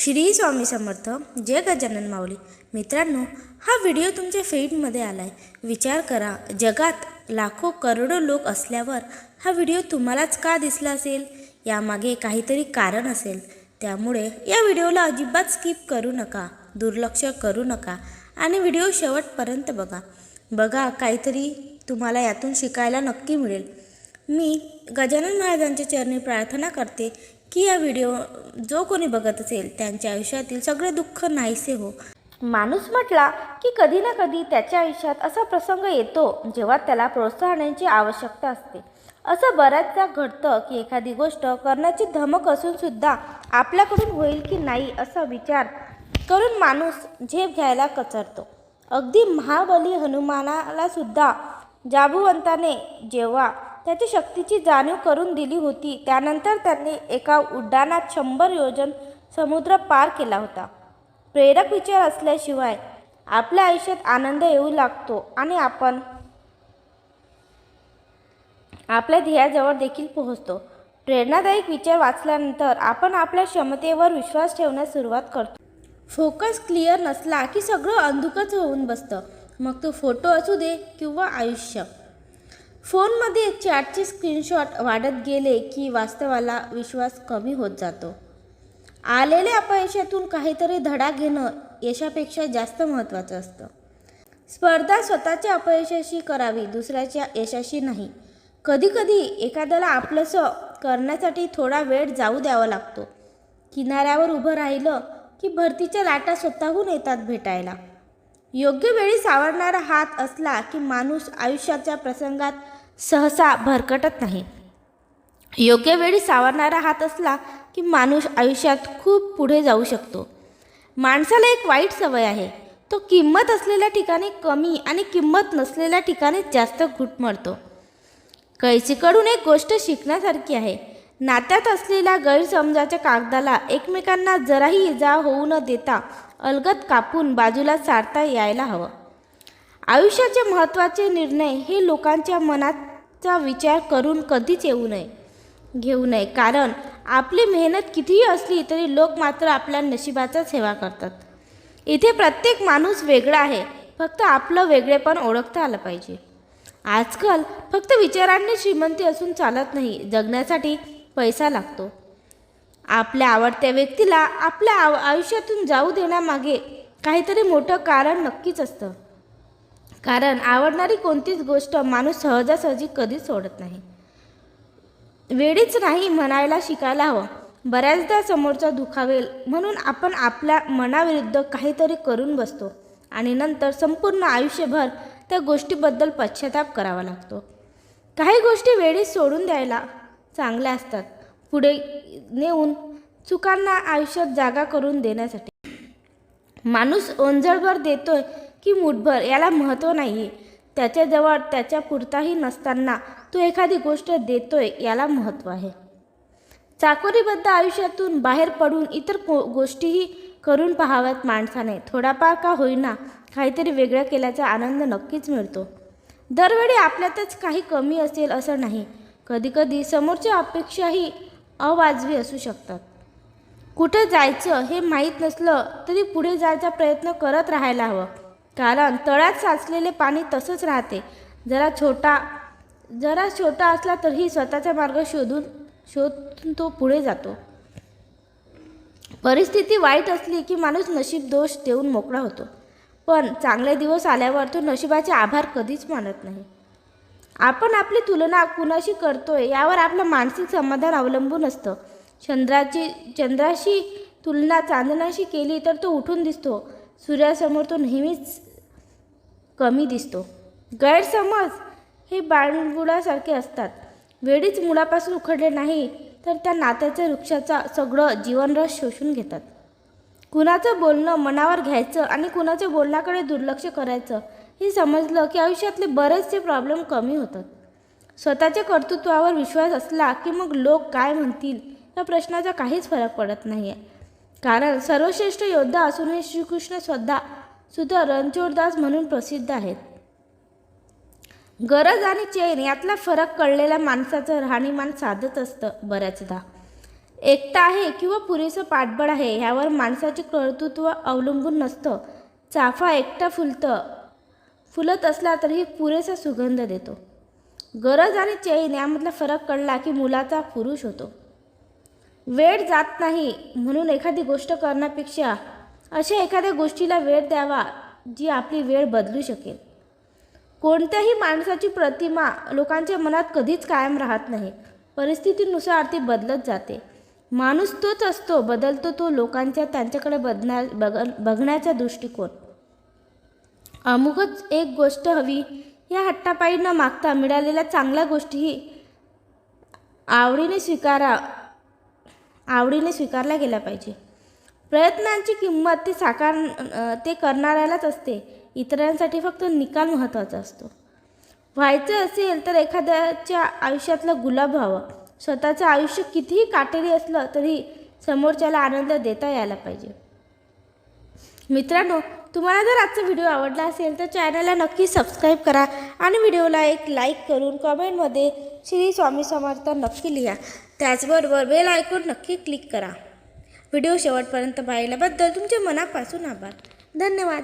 श्री स्वामी समर्थ. जय गजानन माऊली. मित्रांनो, हा व्हिडिओ तुमच्या फीडमध्ये आला आहे. विचार करा, जगात लाखो करोडो लोक असल्यावर हा व्हिडिओ तुम्हालाच का दिसला असेल? यामागे काहीतरी कारण असेल. त्यामुळे या व्हिडिओला अजिबात स्किप करू नका, दुर्लक्ष करू नका आणि व्हिडिओ शेवटपर्यंत बघा. काहीतरी तुम्हाला यातून शिकायला नक्की मिळेल. मी गजानन महाराजांच्या चरणी प्रार्थना करते की या व्हिडिओ जो कोणी बघत असेल त्यांच्या आयुष्यातील सगळे दुःख नाहीसे हो. माणूस म्हटला की कधी ना कधी त्याच्या आयुष्यात असा प्रसंग येतो जेव्हा त्याला प्रोत्साहनाची आवश्यकता असते. असं बऱ्याचदा घडतं की एखादी गोष्ट करण्याची धमक असून सुद्धा आपल्याकडून होईल की नाही असा विचार करून माणूस झेप घ्यायला कचरतो. अगदी महाबली हनुमानाला सुद्धा जांबुवंताने जेव्हा त्याच्या शक्तीची जाणीव करून दिली होती, त्यानंतर त्यांनी एका उड्डाणात 100 योजन समुद्र पार केला होता. प्रेरक विचार असल्याशिवाय आपल्या आयुष्यात आनंद येऊ लागतो आणि आपण आपल्या ध्येयाजवळ देखील पोहोचतो. प्रेरणादायक विचार वाचल्यानंतर आपण आपल्या क्षमतेवर विश्वास ठेवण्यास सुरुवात करतो. फोकस क्लिअर नसला की सगळं अंधुकच होऊन बसतं. मग तो फोटो असू दे किंवा आयुष्य. फोनमध्ये चॅटचे स्क्रीनशॉट वाढत गेले की वास्तवाला विश्वास कमी होत जातो. आलेल्या अपयशातून काहीतरी धडा घेणं यशापेक्षा जास्त महत्त्वाचं असतं. स्पर्धा स्वतःच्या अपयशाशी करावी, दुसऱ्याच्या यशाशी नाही. कधीकधी एखाद्याला आपलंसं करण्यासाठी थोडा वेळ जाऊ द्यावा लागतो. किनाऱ्यावर उभं राहिलं की भरतीच्या लाटा स्वतःहून येतात भेटायला. योग्य वेळी सावरणारा हात असला की माणूस आयुष्याच्या प्रसंगात सहसा भरकटत नाही. योग्य वेळी सावरणारा हात असला की माणूस आयुष्यात खूप पुढे जाऊ शकतो. माणसाला एक वाईट सवय आहे. तो किंमत असलेल्या ठिकाणी कमी आणि किंमत नसलेल्या ठिकाणी जास्त घुटमळतो. कैसीकडून एक गोष्ट शिकण्यासारखी आहे. नात्यात असलेल्या गैरसमजाच्या कागदाला एकमेकांना जराही इजा होऊ न देता अलगद कापून बाजूला सारता यायला हवं. आयुष्याचे महत्त्वाचे निर्णय हे लोकांच्या मनाचा विचार करून कधीच घेऊ नये. कारण आपली मेहनत कितीही असली तरी लोक मात्र आपल्या नशिबाचा सेवा करतात. इथे प्रत्येक माणूस वेगळा आहे. फक्त आपलं वेगळेपण ओळखता आलं पाहिजे. आजकाल फक्त विचारांनी श्रीमंती असून चालत नाही. जगण्यासाठी पैसा लागतो. आपल्या आवडत्या व्यक्तीला आपल्या आयुष्यातून जाऊ देण्यामागे काहीतरी मोठं कारण नक्कीच असतं. कारण आवडणारी कोणतीच गोष्ट माणूस सहजासहजी कधीच सोडत नाही. वेळीच नाही म्हणायला शिकायला हवं. बऱ्याचदा समोरचा दुखावेल म्हणून आपण आपल्या मनाविरुद्ध काहीतरी करून बसतो आणि नंतर संपूर्ण आयुष्यभर त्या गोष्टीबद्दल पश्चाताप करावा लागतो. काही गोष्टी वेळीच सोडून द्यायला चांगल्या असतात, पुढे नेऊन चुकांना आयुष्यात जागा करून देण्यासाठी. माणूस ओंजळभर देतोय की मुठभर याला महत्त्व नाही आहे. त्याच्याजवळ त्याच्या पुरताही नसताना तो एखादी गोष्ट देतोय याला महत्त्व आहे. चाकोरीबद्ध आयुष्यातून बाहेर पडून इतर गोष्टीही करून पाहाव्यात माणसाने. थोडाफार का होईना काहीतरी वेगळं केल्याचा आनंद नक्कीच मिळतो. दरवेळी आपल्यातच काही कमी असेल असं नाही. कधीकधी समोरच्या अपेक्षाही अवाजवी असू शकतात. कुठे जायचं हे माहीत नसलं तरी पुढे जायचा प्रयत्न करत राहायला हवं. कारण तळ्यात साचलेले पाणी तसंच राहते. जरा छोटा असला तरीही स्वतःचा मार्ग शोधून तो पुढे जातो. परिस्थिती वाईट असली की माणूस नशीब दोष देऊन मोकळा होतो. पण चांगले दिवस आल्यावर तो नशिबाचे आभार कधीच मानत नाही. आपण आपली तुलना कुणाशी करतोय यावर आपलं मानसिक समाधान अवलंबून असतं. चंद्राशी तुलना चांदण्याशी केली तर तो उठून दिसतो. सूर्यासमोर तो नेहमीच कमी दिसतो. गैरसमज हे बाळबुडासारखे असतात. वेळीच मुळापासून उखडले नाही तर त्या नात्याच्या वृक्षाचा सगळं जीवनरस शोषून घेतात. कुणाचं बोलणं मनावर घ्यायचं आणि कुणाच्या बोलण्याकडे दुर्लक्ष करायचं हे समजलं की आयुष्यातले बरेचसे प्रॉब्लेम कमी होतात. स्वतःच्या कर्तृत्वावर विश्वास असला की मग लोक काय म्हणतील या प्रश्नाचा काहीच फरक पडत नाही आहे. कारण सर्वश्रेष्ठ योद्धा असूनही श्रीकृष्ण सुद्धा रणछोडदास म्हणून प्रसिद्ध आहेत. गरज आणि चैन यातला फरक कळलेल्या माणसाचं राहणीमान साधत असतं. बऱ्याचदा एकटा आहे किंवा पुरेसं पाठबळ आहे ह्यावर माणसाचे कर्तृत्व अवलंबून नसतं. चाफा एकटा फुलत असला तरीही पुरेसा सुगंध देतो. गरज आणि चैन यामधला फरक कळला की मुलाचा पुरुष होतो. वेळ जात नाही म्हणून एखादी गोष्ट करण्यापेक्षा अशा एखाद्या गोष्टीला वेळ द्यावा जी आपली वेळ बदलू शकेल. कोणत्याही माणसाची प्रतिमा लोकांच्या मनात कधीच कायम राहत नाही. परिस्थितीनुसार ती बदलत जाते. माणूस तोच असतो, बदलतो तो लोकांच्या त्यांच्याकडे बघण्याचा दृष्टिकोन. अमुकच एक गोष्ट हवी या हट्टापायी न मागता मिळालेल्या चांगल्या गोष्टीही आवडीने स्वीकारल्या गेल्या पाहिजे. प्रयत्नांची किंमत ते करणाऱ्यालाच असते. इतरांसाठी फक्त निकाल महत्त्वाचा असतो. व्हायचं असेल तर एखाद्याच्या आयुष्यातला गुलाब व्हावं. स्वतःचं आयुष्य कितीही काटेरी असलं तरी समोरच्याला आनंद देता यायला पाहिजे. मित्रांनो, तुम्हाला जर आजचा व्हिडिओ आवडला असेल तर चॅनलला नक्की सबस्क्राईब करा आणि व्हिडिओला एक लाईक करून कमेंटमध्ये श्री स्वामी समर्थ नक्की लिहा. त्याचबरोबर बेल आयकॉन नक्की क्लिक करा. व्हिडिओ शेवटपर्यंत पाहिल्याबद्दल तुमच्या मनापासून आभार. धन्यवाद.